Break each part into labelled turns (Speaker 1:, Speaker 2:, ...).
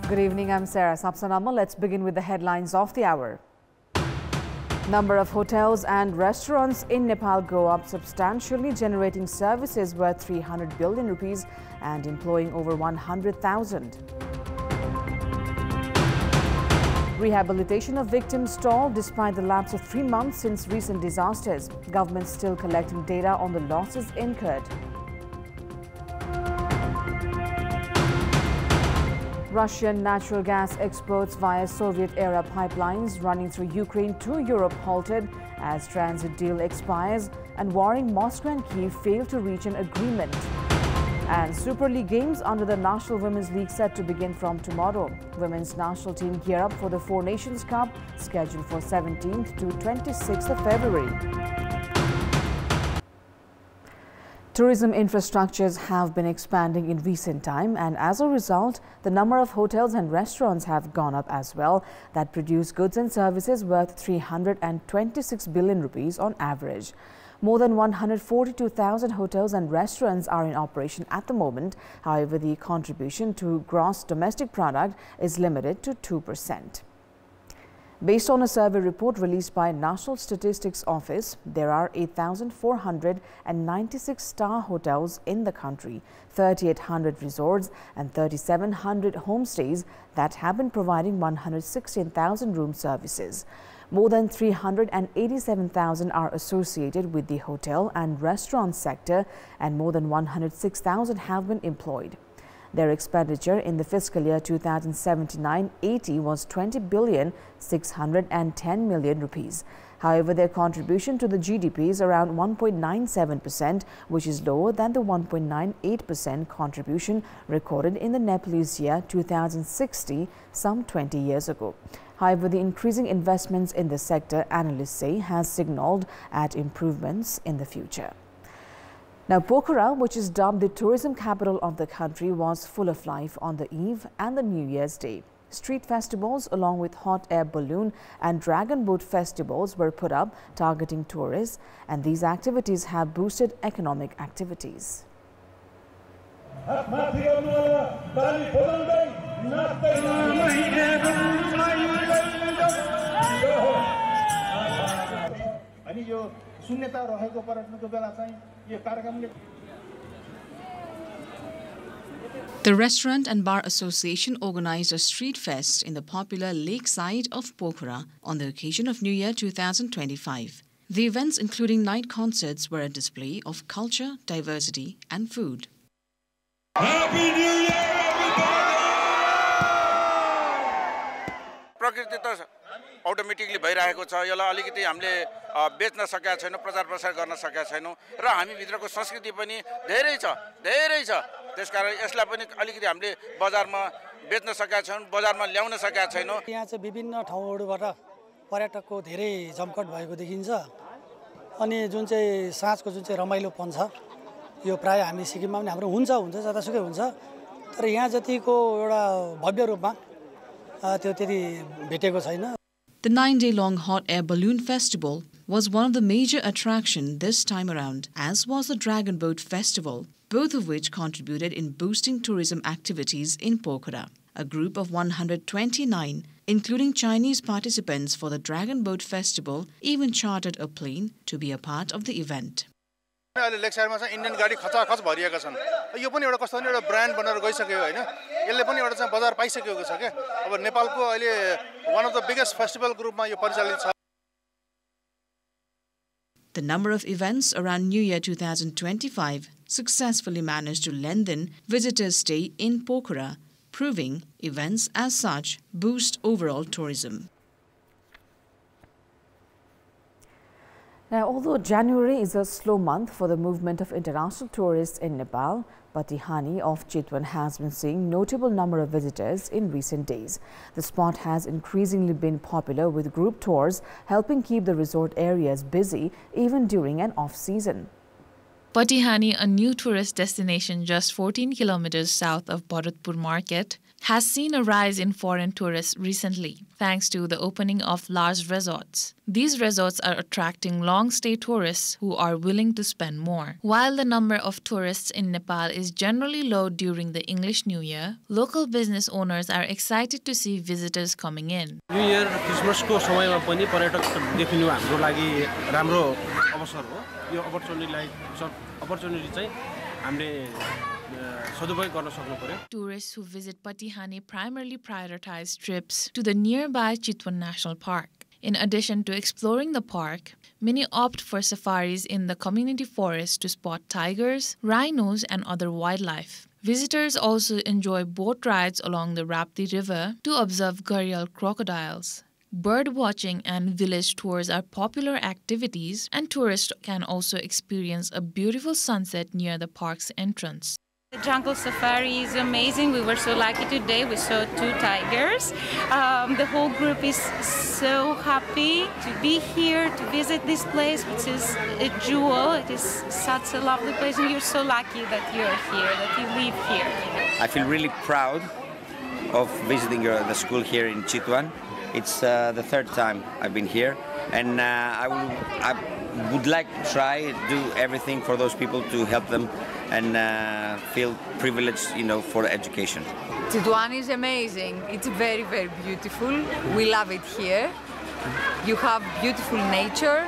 Speaker 1: Good evening, I'm Sarah Sapsanama. Let's begin with the headlines of the hour. Number of hotels and restaurants in Nepal go up substantially, generating services worth 300 billion rupees and employing over 100,000. Rehabilitation of victims stalled despite the lapse of 3 months since recent disasters. Government still collecting data on the losses incurred. Russian natural gas exports via Soviet-era pipelines running through Ukraine to Europe halted as transit deal expires, and warring Moscow and Kyiv failed to reach an agreement. And Super League games under the National Women's League set to begin from tomorrow. Women's national team gear up for the Four Nations Cup, scheduled for 17th to 26th of February. Tourism infrastructures have been expanding in recent time, and as a result, the number of hotels and restaurants have gone up as well, that produce goods and services worth 326 billion rupees on average. More than 142,000 hotels and restaurants are in operation at the moment. However, the contribution to gross domestic product is limited to 2%. Based on a survey report released by National Statistics Office, there are 8,496 star hotels in the country, 3,800 resorts and 3,700 homestays that have been providing 116,000 room services. More than 387,000 are associated with the hotel and restaurant sector, and more than 106,000 have been employed. Their expenditure in the fiscal year 2079-80 was 20,610 million rupees. However, their contribution to the GDP is around 1.97%, which is lower than the 1.98% contribution recorded in the Nepalese year 2060, some 20 years ago. However, the increasing investments in the sector, analysts say, has signaled at improvements in the future. Now, Pokhara, which is dubbed the tourism capital of the country, was full of life on the eve and the New Year's Day. Street festivals along with hot air balloon and dragon boat festivals were put up targeting tourists, and these activities have boosted economic activities.
Speaker 2: The Restaurant and Bar Association organized a street fest in the popular lakeside of Pokhara on the occasion of New Year 2025. The events, including night concerts, were a display of culture, diversity and food.
Speaker 3: Happy New Year, everybody!
Speaker 4: Automatically भइरहेको छ यसलाई अलिकति हामीले बेच्न सकेका छैनौं प्रचार प्रसार गर्न सकेका छैनौं र हामी भित्रको संस्कृति पनि धेरै छ त्यसकारण यसलाई पनि अलिकति हामीले बजारमा बेच्न सकेका छैनौं बजारमा ल्याउन सकेका छैनौं
Speaker 5: यहाँ चाहिँ विभिन्न ठाउँहरुबाट पर्यटकको धेरै जमघट भएको देखिन्छ अनि जुन चाहिँ साँझको जुन चाहिँ रमाइलोपन छ यो प्राय हामी सिक्किममा पनि हाम्रो हुन्छ जतासुकै हुन्छ तर यहाँ जतिको एउटा भव्य रूपमा त्यो त्यति भेटेको छैन.
Speaker 2: The 9-day-long hot air balloon festival was one of the major attractions this time around, as was the Dragon Boat Festival, both of which contributed in boosting tourism activities in Pokhara. A group of 129, including Chinese participants for the Dragon Boat Festival, even chartered a plane to be a part of the event.
Speaker 6: अहिले लेक्सारमा चाहिँ Indian गाडी खचाखच भरिएका छन् यो पनि एउटा कस्तो एउटा brand बनेर गइसक्यो हैन यसले पनि एउटा चाहिँ बजार पाइसकेको छ के अब नेपालको अहिले one of the biggest festival ग्रुपमा यो परिचालित छ.
Speaker 2: The number of events around New Year 2025 successfully managed to lengthen visitors' stay in Pokhara, proving events as such boost overall tourism.
Speaker 1: Now, although January is a slow month for the movement of international tourists in Nepal, Patihani of Chitwan has been seeing notable number of visitors in recent days. The spot has increasingly been popular with group tours, helping keep the resort areas busy even during an off-season.
Speaker 7: Patihani, a new tourist destination just 14 kilometers south of Bharatpur market, has seen a rise in foreign tourists recently, thanks to the opening of large resorts. These resorts are attracting long-stay tourists who are willing to spend more. While the number of tourists in Nepal is generally low during the English New Year, local business owners are excited to see visitors coming in.
Speaker 8: New Year, Christmas को समयमा पनि पर्यटक देखिनु हाम्रो लागि राम्रो अवसर हो. यो opportunity चाहिँ हामीले सदुपयोग गर्न सक्नु पर्यो.
Speaker 7: Tourists who visit Patihani primarily prioritize trips to the nearby Chitwan National Park. In addition to exploring the park, many opt for safaris in the community forest to spot tigers, rhinos, and other wildlife. Visitors also enjoy boat rides along the Rapti River to observe gharial crocodiles. Bird watching and village tours are popular activities, and tourists can also experience a beautiful sunset near the park's entrance.
Speaker 9: The jungle safari is amazing. We were so lucky today. We saw 2 tigers. The whole group is so happy to be here, to visit this place, which is a jewel. It is such a lovely place, and you're so lucky that you're here, that you live here.
Speaker 10: I feel really proud of visiting the school here in Chitwan. It's the 3rd time I've been here, and I would like to try to do everything for those people to help them and feel privileged, for education.
Speaker 11: Chitwan is amazing. It's very, very beautiful. We love it here. You have beautiful nature,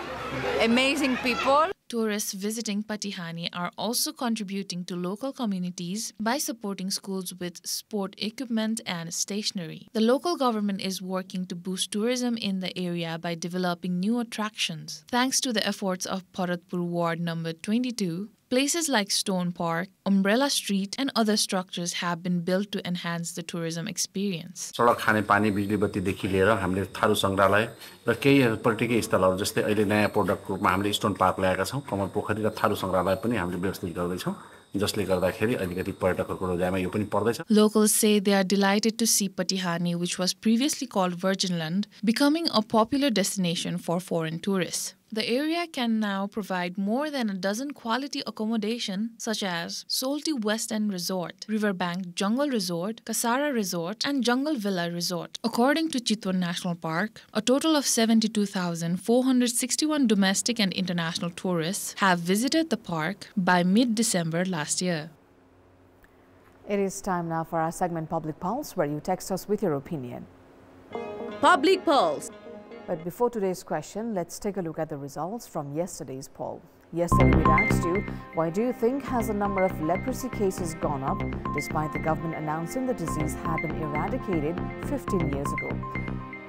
Speaker 11: amazing people.
Speaker 7: Tourists visiting Patihani are also contributing to local communities by supporting schools with sport equipment and stationery. The local government is working to boost tourism in the area by developing new attractions. Thanks to the efforts of Bharatpur Ward number 22, places like Stone Park, Umbrella Street, and other structures have been built to enhance the tourism experience.
Speaker 8: सडक खाने पानी बिजुली बत्तीदेखि लिएर हामीले थारू संग्रहालय र केही पर्यटकीय स्थलहरू जस्तै अहिले नयाँ प्रोडक्टको रूपमा हामीले स्टोन पार्क ल्याएका छौं. कमल पोखरी र थारू संग्रहालय पनि हामीले व्यवस्थित गर्दै छौं, जसले गर्दाखेरि अलिकति पर्यटकहरूको रोजाइमा यो पनि पर्दैछ.
Speaker 7: Locals say they are delighted to see Patihani, which was previously called Virgin Land, becoming a popular destination for foreign tourists. The area can now provide more than a dozen quality accommodation such as Solti West End Resort, Riverbank Jungle Resort, Kasara Resort, and Jungle Villa Resort. According to Chitwan National Park, a total of 72,461 domestic and international tourists have visited the park by mid-December last year.
Speaker 1: It is time now for our segment Public Pulse, where you text us with your opinion.
Speaker 12: Public Pulse.
Speaker 1: But before today's question, let's take a look at the results from yesterday's poll. Yesterday we asked you, why do you think has the number of leprosy cases gone up despite the government announcing the disease had been eradicated 15 years ago?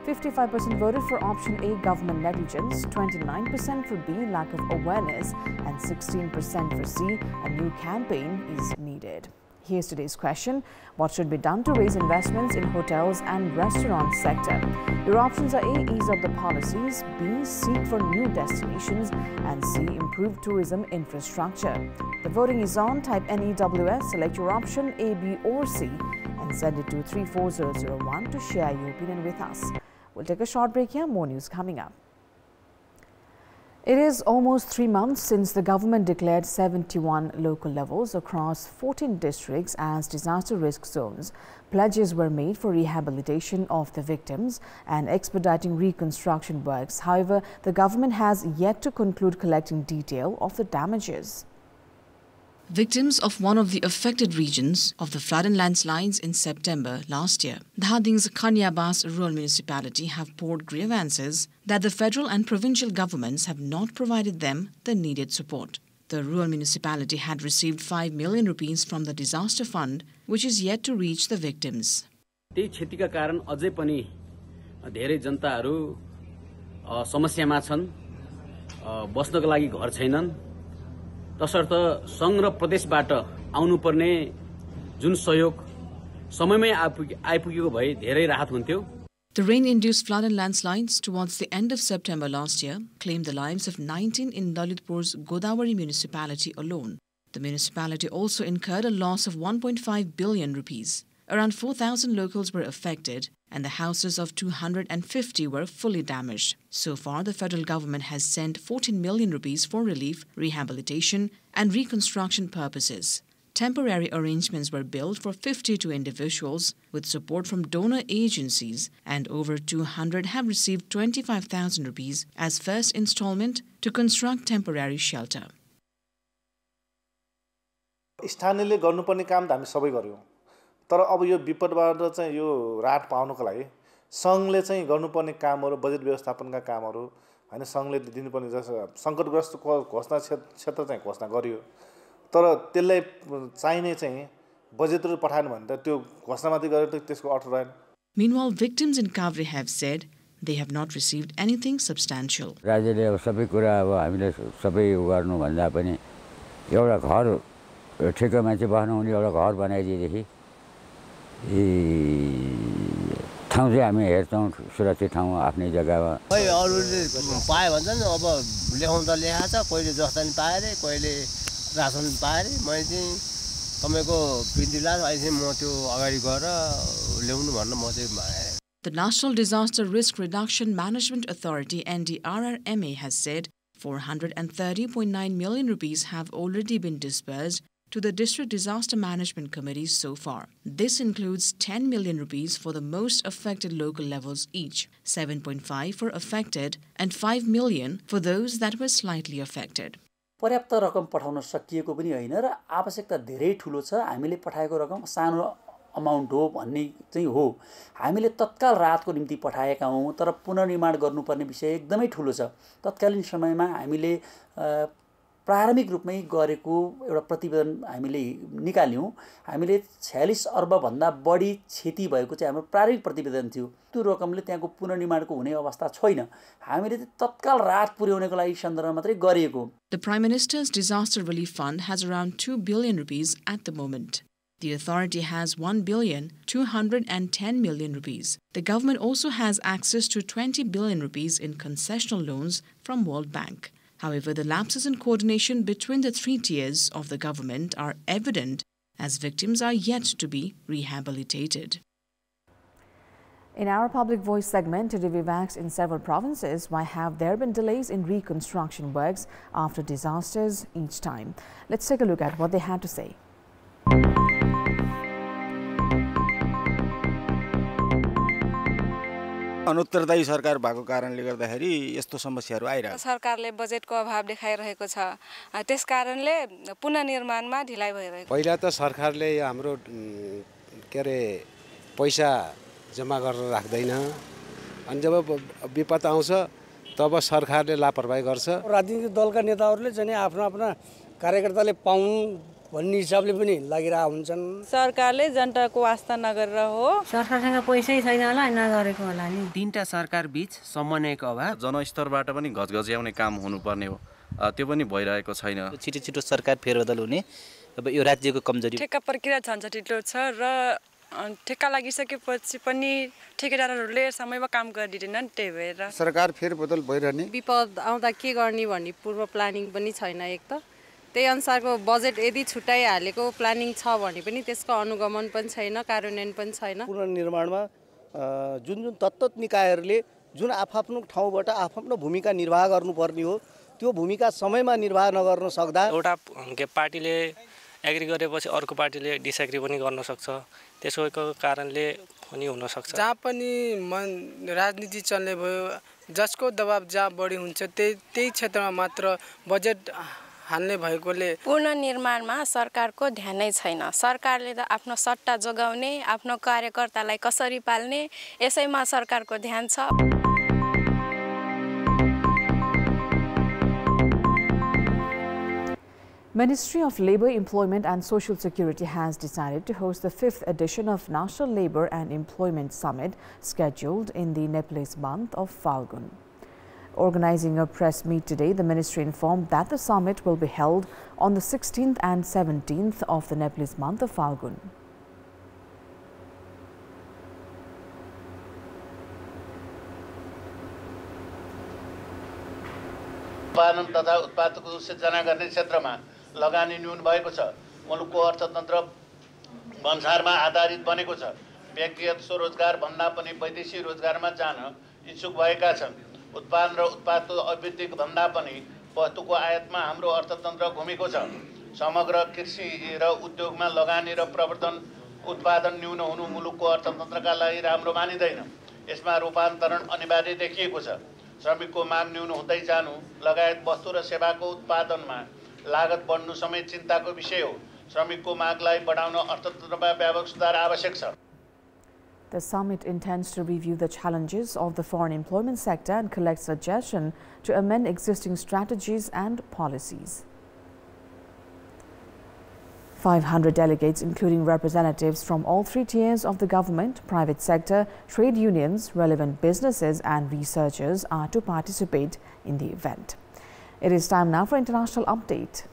Speaker 1: 55% voted for option A, government negligence, 29% for B, lack of awareness, and 16% for C, a new campaign is needed. Here's today's question. What should be done to raise investments in hotels and restaurant sector? Your options are A, ease up the policies, B, seek for new destinations, and C, improve tourism infrastructure. The voting is on. Type NEWS, select your option A, B, or C, and send it to 34001 to share your opinion with us. We'll take a short break here. More news coming up. It is almost 3 months since the government declared 71 local levels across 14 districts as disaster risk zones. Pledges were made for rehabilitation of the victims and expediting reconstruction works. However, the government has yet to conclude collecting detail of the damages.
Speaker 2: Victims of one of the affected regions of the flood and landslides in September last year, Dhading's Kanyabas rural municipality have poured grievances that the federal and provincial governments have not provided them the needed support. The rural municipality had received 5 million rupees from the disaster fund, which is yet to reach the victims.
Speaker 13: त्यही क्षतिका कारण अझै पनि धेरै जनताहरू समस्यामा छन्, बस्नको लागि घर छैनन्. तसर्थ संघ र प्रदेशबाट आउनुपर्ने जुन सहयोग समयमै आइपुगेको भए धेरै राहत हुन्थ्यो.
Speaker 2: The rain-induced flood and landslides towards the end of September last year claimed the lives of 19 in Lalitpur's Godavari municipality alone. The municipality also incurred a loss of 1.5 billion rupees. Around 4,000 locals were affected and the houses of 250 were fully damaged. So far, the federal government has sent 14 million rupees for relief, rehabilitation and reconstruction purposes. temporary arrangements were built for 52 individuals with support from donor agencies, and over 200 have received 25,000 rupees as first installment to construct temporary shelter.
Speaker 14: स्थानीयले गर्नुपर्ने काम त हामी सबै गर्यौं, तर अब यो विपदबाट चाहिँ यो राहत पाउनको लागि संघले चाहिँ गर्नुपर्ने कामहरु, बजेट व्यवस्थापनका कामहरु हैन, संघले दिनुपर्ने जस्तो संकटग्रस्त घोषणा क्षेत्र चाहिँ घोषणा गरियो, तर त्यसलाई चाहिने चाहिँ बजेटहरु पठाउनु भने त त्यो घोषणा मात्रै गरेर त त्यसको अर्थ रहेन.
Speaker 2: Meanwhile, victims in Kavri have said they have not received anything substantial.
Speaker 15: राज्यले अब सबै कुरा अब हामीले सबै गर्नु भन्दा पनि एउटा घर ठेक्का मान्छे बस्न हुने एउटा घर बनाइदिएदेखि ठाउँ चाहिँ हामी हेर्छौँ, सुरक्षित ठाउँ आफ्नै जग्गामा.
Speaker 16: खै अरूले पाए भन्छन्, अब लेखाउन त लेखा छ, कोहीले जस्ता नि पाए रे, कोहीले रासन पाए रे. मैले चाहिँ तपाईको बिन्ती लास अहिले म त्यो अगाडि गएर ल्याउनु भन्न म चाहिँ भने.
Speaker 2: The National Disaster Risk Reduction Management Authority NDRRMA has said 430.9 million rupees have already been disbursed to the District Disaster Management Committees so far. This includes 10 million rupees for the most affected local levels each, 7.5 for affected and 5 million for those that were slightly affected.
Speaker 17: पर्याप्त रकम पठाउन सकिएको पनि हैन र आवश्यकता धेरै ठूलो छ. हामीले पठाएको रकम सानो अमाउन्ट हो भन्ने चाहिँ हो. हामीले तत्काल राहतको निम्ति पठाएका हौं, तर पुनर्निर्माण गर्नुपर्ने विषय एकदमै ठूलो छ. तत्कालीन समयमा हामीले प्रारम्भिक रूपमै गरेको एउटा प्रतिवेदन हामीले निकाल्यौं. हामीले 46 अर्ब भन्दा बढी क्षति भएको चाहिँ हाम्रो प्रारम्भिक प्रतिवेदन थियो. त्यो रकमले त्यहाँको पुनर्निर्माणको हुने अवस्था छैन. हामीले तत्काल राहत पुर्याउनको लागि सन्दर्भमा मात्रै गरिएको.
Speaker 2: The Prime Minister's Disaster Relief Fund has around 2 billion rupees at the moment. The authority has 1,210 million rupees. The government also has access to 20 billion rupees in concessional loans from World Bank. However, the lapses in coordination between the three tiers of the government are evident as victims are yet to be rehabilitated.
Speaker 1: In our Public Voice segment, to review acts in several provinces, why have there been delays in reconstruction works after disasters each time? Let's take a look at what they had to say.
Speaker 18: अनुत्तरदायी सरकार भएको कारणले गर्दाखेरि यस्तो समस्याहरू आइरहेको छ.
Speaker 19: सरकारले बजेटको अभाव देखाइरहेको छ. त्यसकारणले पुनर्निर्माणमा ढिलाइ भइरहेको.
Speaker 20: पहिला त सरकारले हाम्रो के रे पैसा जम्मा गरेर राख्दैन, अनि जब विपद आउँछ तब सरकारले लापरवाही गर्छ.
Speaker 5: राजनीतिक दलका नेताहरूले चाहिँ आफ्ना आफ्ना कार्यकर्ताले पाउन् भन्ने हिसाबले पनि लागिरहेका हुन्छन्.
Speaker 19: सरकारले जनताको वास्ता नगरेर हो.
Speaker 21: सरकारसँग पैसै छैन होला, नगरेको होला नि.
Speaker 22: तीनटा सरकार बीच समन्वयको अभाव,
Speaker 23: जनस्तरबाट पनि घचघच्याउने काम हुनुपर्ने हो, त्यो पनि भइरहेको छैन.
Speaker 24: छिटो छिटो सरकार फेरबदल हुने अब यो राज्यको कमजोरी.
Speaker 19: ठेक्का प्रक्रिया झन्झटिलो छ र ठेक्का लागिसकेपछि पनि ठेकेदारहरूले समयमा काम गरिदिँदैनन्. त्यही भएर
Speaker 25: सरकार फेरबदल भइरहने.
Speaker 26: विपद आउँदा के गर्ने भन्ने पूर्व प्लानिङ पनि छैन. एक त त्यही अनुसारको बजेट यदि छुट्याइहालेको प्लानिङ छ भने पनि त्यसको अनुगमन पनि छैन, कार्यान्वयन पनि छैन.
Speaker 27: पुनर्निर्माणमा जुन जुन तत्त्व निकायहरूले जुन आफ्नो ठाउँबाट आफ्नो भूमिका निर्वाह गर्नुपर्ने हो त्यो भूमिका समयमा निर्वाह नगर्न सक्दा
Speaker 28: एउटा पार्टीले एग्री गरेपछि अर्को पार्टीले डिसएग्री पनि गर्न सक्छ. त्यसको कारणले पनि हुन सक्छ.
Speaker 29: जहाँ पनि राजनीति चल्ने भयो, जसको दबाब जहाँ बढी हुन्छ त्यही क्षेत्रमा मात्र बजेट हाल्ने भएकोले
Speaker 19: पुनर्निर्माणमा सरकारको ध्यानै छैन. सरकारले त आफ्नो सट्टा जोगाउने, आफ्नो कार्यकर्तालाई कसरी पाल्ने, यसैमा सरकारको ध्यान छ.
Speaker 1: Ministry of Labour, Employment and Social Security has decided to host the 5th edition of National Labour and Employment Summit scheduled in the Nepalese month of Falgun. Organizing a press meet today, the ministry informed that the summit will be held on the 16th and 17th of the Nepalese month of Falgun.
Speaker 30: उत्पादन तथा उत्पादको सिर्जना गर्ने क्षेत्रमा लगानी न्यून भएको छ. मुलुकको अर्थतन्त्र भन्सारमा आधारित बनेको छ. व्यक्तिगत स्वरोजगार भन्दा पनि वैदेशिक रोजगारमा जान इच्छुक भएका छन्. उत्पादन र उत्पादको अभिवृद्धि भन्दा पनि वस्तुको आयातमा हाम्रो अर्थतन्त्र घुमेको छ. समग्र कृषि र उद्योगमा लगानी र प्रवर्धन उत्पादन न्यून हुनु मुलुकको अर्थतन्त्रका लागि राम्रो मानिँदैन। यसमा रूपान्तरण अनिवार्य देखिएको छ। श्रमिकको माग न्यून हुँदै जानु लगायत वस्तु र सेवाको उत्पादनमा लागत बढ्नु समेत चिन्ताको विषय हो। श्रमिकको मागलाई बढाउन अर्थतन्त्रमा व्यापक सुधार आवश्यक छ।
Speaker 1: The summit intends to review the challenges of the foreign employment sector and collect suggestions to amend existing strategies and policies. 500 delegates, including representatives from all three tiers of the government, private sector, trade unions, relevant businesses and researchers are to participate in the event. It is time now for international update.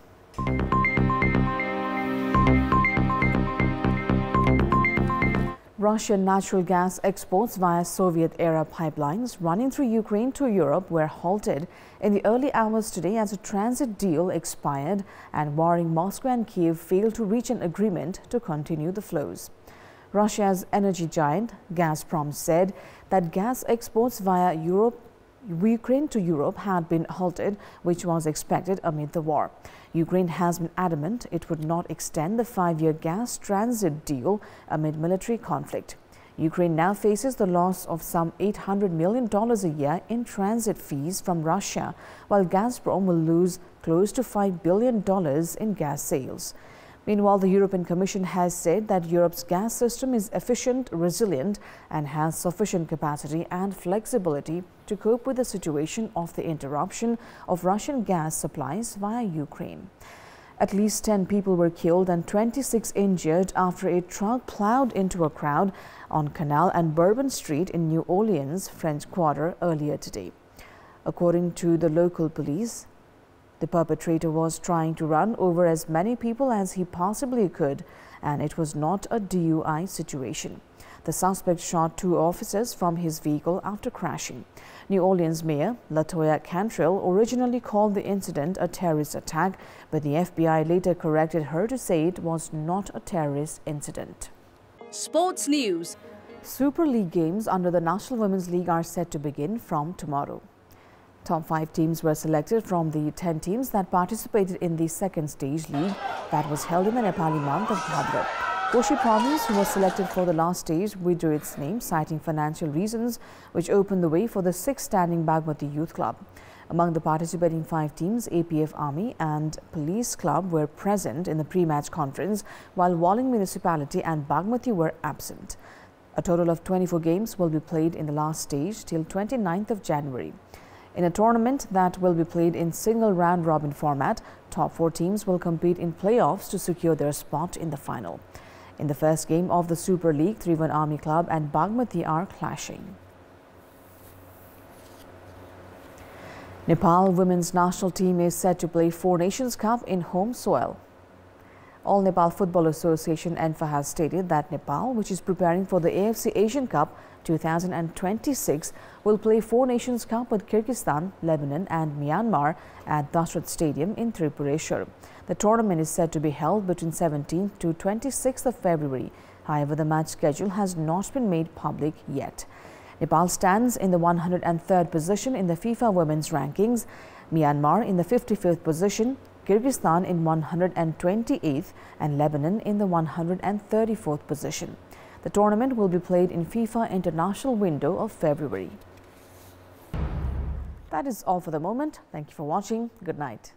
Speaker 1: Russian natural gas exports via Soviet-era pipelines running through Ukraine to Europe were halted in the early hours today as a transit deal expired and warring Moscow and Kiev failed to reach an agreement to continue the flows. Russia's energy giant Gazprom said that gas exports via Ukraine to Europe had been halted, which was expected amid the war. Ukraine has been adamant it would not extend the 5-year gas transit deal amid military conflict. Ukraine now faces the loss of some $800 million a year in transit fees from Russia, while Gazprom will lose close to $5 billion in gas sales. Meanwhile, the European Commission has said that Europe's gas system is efficient, resilient, and has sufficient capacity and flexibility to cope with the situation of the interruption of Russian gas supplies via Ukraine. At least 10 people were killed and 26 injured after a truck plowed into a crowd on Canal and Bourbon Street in New Orleans, French Quarter, earlier today. According to the local police, the perpetrator was trying to run over as many people as he possibly could, and it was not a DUI situation. The suspect shot 2 officers from his vehicle after crashing. New Orleans Mayor LaToya Cantrell originally called the incident a terrorist attack, but the FBI later corrected her to say it was not a terrorist incident.
Speaker 3: Sports news.
Speaker 1: Super League games under the National Women's League are set to begin from tomorrow. Top 5 teams were selected from the 10 teams that participated in the second stage league that was held in the Nepali month of Bhadra. Koshi province, who was selected for the last stage, withdrew its name, citing financial reasons, which opened the way for the 6th standing Bagmati Youth Club. Among the participating 5 teams, APF Army and Police Club were present in the pre-match conference, while Walling Municipality and Bagmati were absent. A total of 24 games will be played in the last stage till 29th of January. In a tournament that will be played in single round-robin format, top 4 teams will compete in playoffs to secure their spot in the final. In the first game of the Super League, Trivan Army Club and Bagmati are clashing. Nepal women's national team is set to play 4 Nations Cup in home soil. All Nepal Football Association (ENFA) has stated that Nepal, which is preparing for the AFC Asian Cup 2026, will play 4 Nations Cup with Kyrgyzstan, Lebanon and Myanmar at Dashrath Stadium in Tripureshwar. The tournament is said to be held between 17th to 26th of February. However, the match schedule has not been made public yet. Nepal stands in the 103rd position in the FIFA Women's Rankings, Myanmar in the 55th position, Kyrgyzstan in 128th and Lebanon in the 134th position. The tournament will be played in FIFA International window of February. That is all for the moment. Thank you for watching. Good night.